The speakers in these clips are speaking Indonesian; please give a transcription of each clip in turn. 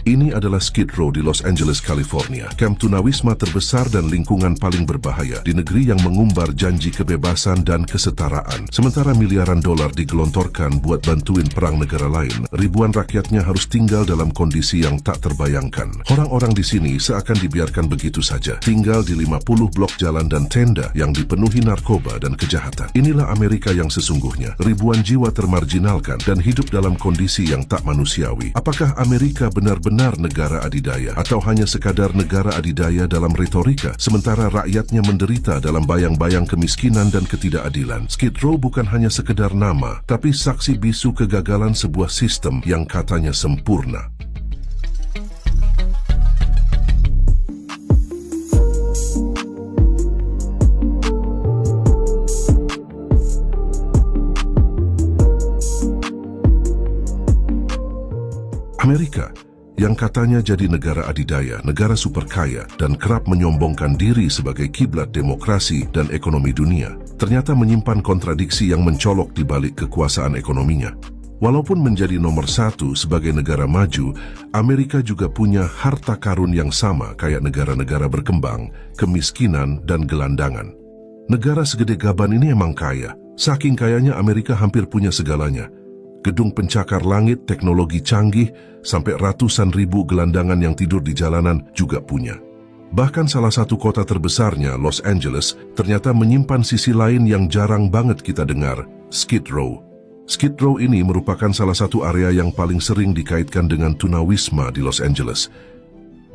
Ini adalah Skid Row di Los Angeles, California. Kamp tunawisma terbesar dan lingkungan paling berbahaya di negeri yang mengumbar janji kebebasan dan kesetaraan. Sementara miliaran dolar digelontorkan buat bantuin perang negara lain, ribuan rakyatnya harus tinggal dalam kondisi yang tak terbayangkan. Orang-orang di sini seakan dibiarkan begitu saja, tinggal di 50 blok jalan dan tenda yang dipenuhi narkoba dan kejahatan. Inilah Amerika yang sesungguhnya. Ribuan jiwa termarginalkan dan hidup dalam kondisi yang tak manusiawi. Apakah Amerika benar-benar negara adidaya atau hanya sekadar negara adidaya dalam retorika sementara rakyatnya menderita dalam bayang-bayang kemiskinan dan ketidakadilan? Skid Row bukan hanya sekedar nama, tapi saksi bisu kegagalan sebuah sistem yang katanya sempurna. Amerika yang katanya jadi negara adidaya, negara super kaya, dan kerap menyombongkan diri sebagai kiblat demokrasi dan ekonomi dunia, ternyata menyimpan kontradiksi yang mencolok di balik kekuasaan ekonominya. Walaupun menjadi nomor satu sebagai negara maju, Amerika juga punya harta karun yang sama kayak negara-negara berkembang, kemiskinan, dan gelandangan. Negara segede Gaban ini emang kaya. Saking kayanya Amerika hampir punya segalanya. Gedung pencakar langit, teknologi canggih, sampai ratusan ribu gelandangan yang tidur di jalanan juga punya. Bahkan salah satu kota terbesarnya, Los Angeles, ternyata menyimpan sisi lain yang jarang banget kita dengar, Skid Row. Skid Row ini merupakan salah satu area yang paling sering dikaitkan dengan tunawisma di Los Angeles.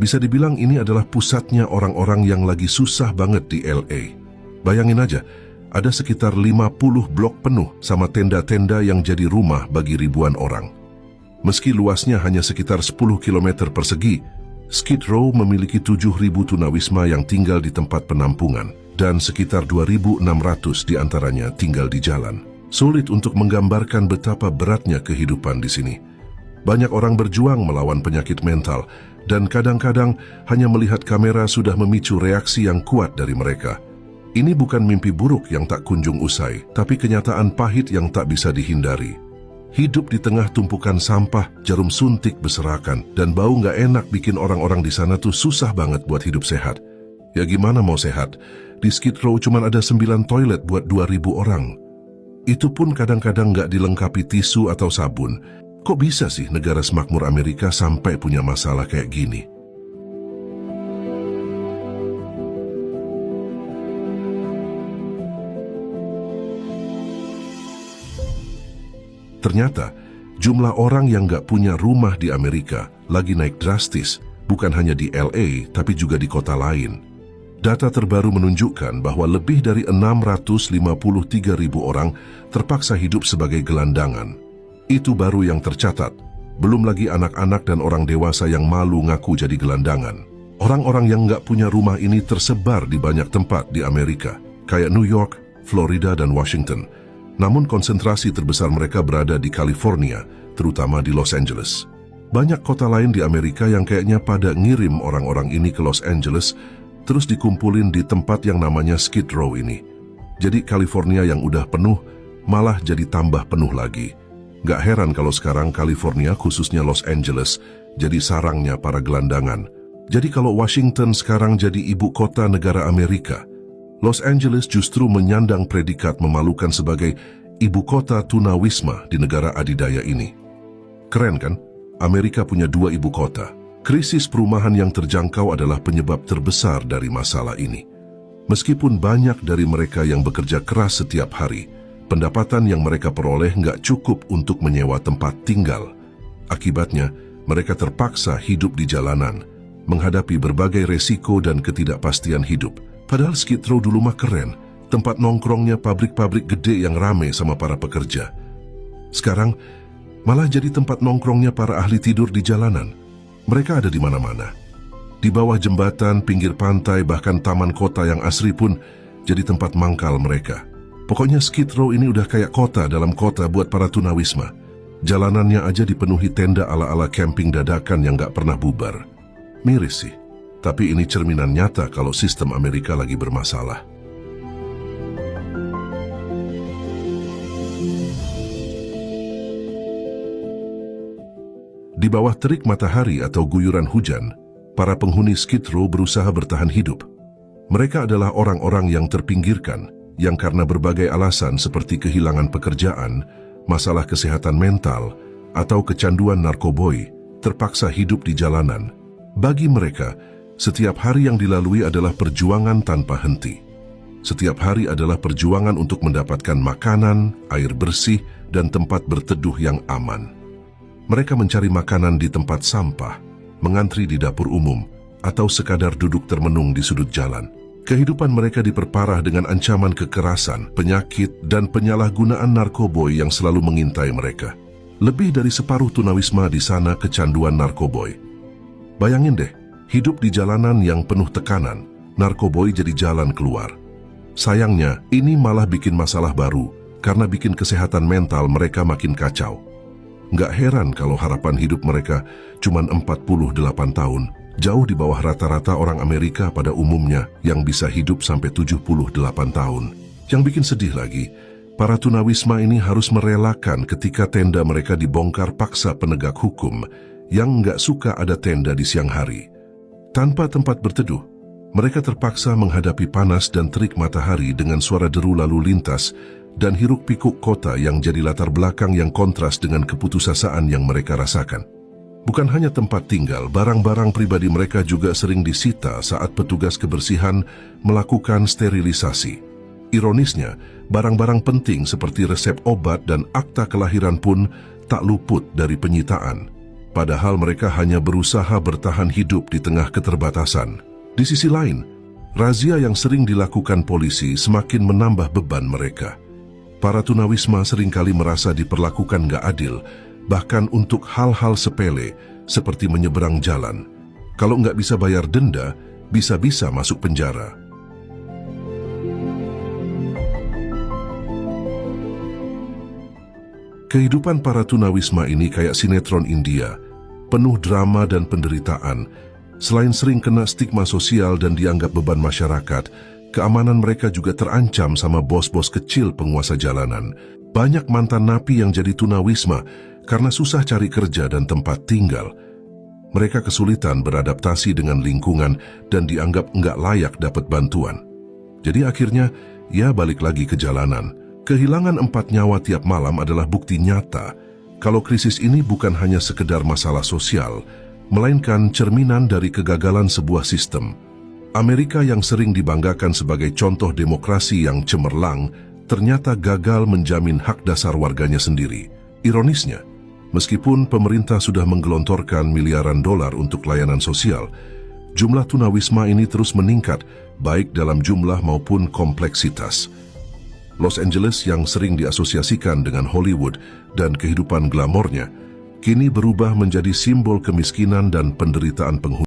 Bisa dibilang ini adalah pusatnya orang-orang yang lagi susah banget di LA. Bayangin aja, ada sekitar 50 blok penuh sama tenda-tenda yang jadi rumah bagi ribuan orang. Meski luasnya hanya sekitar 10 km persegi, Skid Row memiliki 7.000 tunawisma yang tinggal di tempat penampungan dan sekitar 2.600 diantaranya tinggal di jalan. Sulit untuk menggambarkan betapa beratnya kehidupan di sini. Banyak orang berjuang melawan penyakit mental dan kadang-kadang hanya melihat kamera sudah memicu reaksi yang kuat dari mereka. Ini bukan mimpi buruk yang tak kunjung usai, tapi kenyataan pahit yang tak bisa dihindari. Hidup di tengah tumpukan sampah, jarum suntik berserakan, dan bau nggak enak bikin orang-orang di sana tuh susah banget buat hidup sehat. Ya gimana mau sehat? Di Skid Row cuma ada 9 toilet buat 2.000 orang. Itu pun kadang-kadang nggak dilengkapi tisu atau sabun. Kok bisa sih negara semakmur Amerika sampai punya masalah kayak gini? Ternyata, jumlah orang yang nggak punya rumah di Amerika lagi naik drastis, bukan hanya di LA, tapi juga di kota lain. Data terbaru menunjukkan bahwa lebih dari 653.000 orang terpaksa hidup sebagai gelandangan. Itu baru yang tercatat, belum lagi anak-anak dan orang dewasa yang malu ngaku jadi gelandangan. Orang-orang yang nggak punya rumah ini tersebar di banyak tempat di Amerika, kayak New York, Florida, dan Washington. Namun konsentrasi terbesar mereka berada di California, terutama di Los Angeles. Banyak kota lain di Amerika yang kayaknya pada ngirim orang-orang ini ke Los Angeles, terus dikumpulin di tempat yang namanya Skid Row ini. Jadi California yang udah penuh, malah jadi tambah penuh lagi. Gak heran kalau sekarang California, khususnya Los Angeles, jadi sarangnya para gelandangan. Jadi kalau Washington sekarang jadi ibu kota negara Amerika, Los Angeles justru menyandang predikat memalukan sebagai ibu kota tunawisma di negara adidaya ini. Keren kan? Amerika punya 2 ibu kota. Krisis perumahan yang terjangkau adalah penyebab terbesar dari masalah ini. Meskipun banyak dari mereka yang bekerja keras setiap hari, pendapatan yang mereka peroleh nggak cukup untuk menyewa tempat tinggal. Akibatnya, mereka terpaksa hidup di jalanan, menghadapi berbagai resiko dan ketidakpastian hidup. Padahal Skid Row dulu mah keren, tempat nongkrongnya pabrik-pabrik gede yang rame sama para pekerja. Sekarang, malah jadi tempat nongkrongnya para ahli tidur di jalanan. Mereka ada di mana-mana. Di bawah jembatan, pinggir pantai, bahkan taman kota yang asri pun jadi tempat mangkal mereka. Pokoknya Skid Row ini udah kayak kota dalam kota buat para tunawisma. Jalanannya aja dipenuhi tenda ala-ala camping dadakan yang gak pernah bubar. Miris sih. Tapi ini cerminan nyata kalau sistem Amerika lagi bermasalah. Di bawah terik matahari atau guyuran hujan, para penghuni Skid Row berusaha bertahan hidup. Mereka adalah orang-orang yang terpinggirkan, yang karena berbagai alasan seperti kehilangan pekerjaan, masalah kesehatan mental, atau kecanduan narkoboy, terpaksa hidup di jalanan. Bagi mereka, setiap hari yang dilalui adalah perjuangan tanpa henti. Setiap hari adalah perjuangan untuk mendapatkan makanan, air bersih, dan tempat berteduh yang aman. Mereka mencari makanan di tempat sampah, mengantri di dapur umum, atau sekadar duduk termenung di sudut jalan. Kehidupan mereka diperparah dengan ancaman kekerasan, penyakit, dan penyalahgunaan narkoboy yang selalu mengintai mereka. Lebih dari separuh tunawisma di sana kecanduan narkoboy. Bayangin deh, hidup di jalanan yang penuh tekanan, narkoboy jadi jalan keluar. Sayangnya, ini malah bikin masalah baru, karena bikin kesehatan mental mereka makin kacau. Nggak heran kalau harapan hidup mereka cuma 48 tahun, jauh di bawah rata-rata orang Amerika pada umumnya yang bisa hidup sampai 78 tahun. Yang bikin sedih lagi, para tunawisma ini harus merelakan ketika tenda mereka dibongkar paksa penegak hukum yang nggak suka ada tenda di siang hari. Tanpa tempat berteduh, mereka terpaksa menghadapi panas dan terik matahari dengan suara deru lalu lintas dan hiruk-pikuk kota yang jadi latar belakang yang kontras dengan keputusasaan yang mereka rasakan. Bukan hanya tempat tinggal, barang-barang pribadi mereka juga sering disita saat petugas kebersihan melakukan sterilisasi. Ironisnya, barang-barang penting seperti resep obat dan akta kelahiran pun tak luput dari penyitaan. Padahal mereka hanya berusaha bertahan hidup di tengah keterbatasan. Di sisi lain, razia yang sering dilakukan polisi semakin menambah beban mereka. Para tunawisma seringkali merasa diperlakukan gak adil, bahkan untuk hal-hal sepele seperti menyeberang jalan. Kalau nggak bisa bayar denda, bisa-bisa masuk penjara. Kehidupan para tunawisma ini kayak sinetron India, penuh drama dan penderitaan. Selain sering kena stigma sosial dan dianggap beban masyarakat, keamanan mereka juga terancam sama bos-bos kecil penguasa jalanan. Banyak mantan napi yang jadi tunawisma karena susah cari kerja dan tempat tinggal. Mereka kesulitan beradaptasi dengan lingkungan dan dianggap enggak layak dapat bantuan. Jadi akhirnya, ya balik lagi ke jalanan. Kehilangan 4 nyawa tiap malam adalah bukti nyata kalau krisis ini bukan hanya sekedar masalah sosial, melainkan cerminan dari kegagalan sebuah sistem. Amerika yang sering dibanggakan sebagai contoh demokrasi yang cemerlang, ternyata gagal menjamin hak dasar warganya sendiri. Ironisnya, meskipun pemerintah sudah menggelontorkan miliaran dolar untuk layanan sosial, jumlah tunawisma ini terus meningkat, baik dalam jumlah maupun kompleksitas. Los Angeles yang sering diasosiasikan dengan Hollywood dan kehidupan glamornya, kini berubah menjadi simbol kemiskinan dan penderitaan penghuni.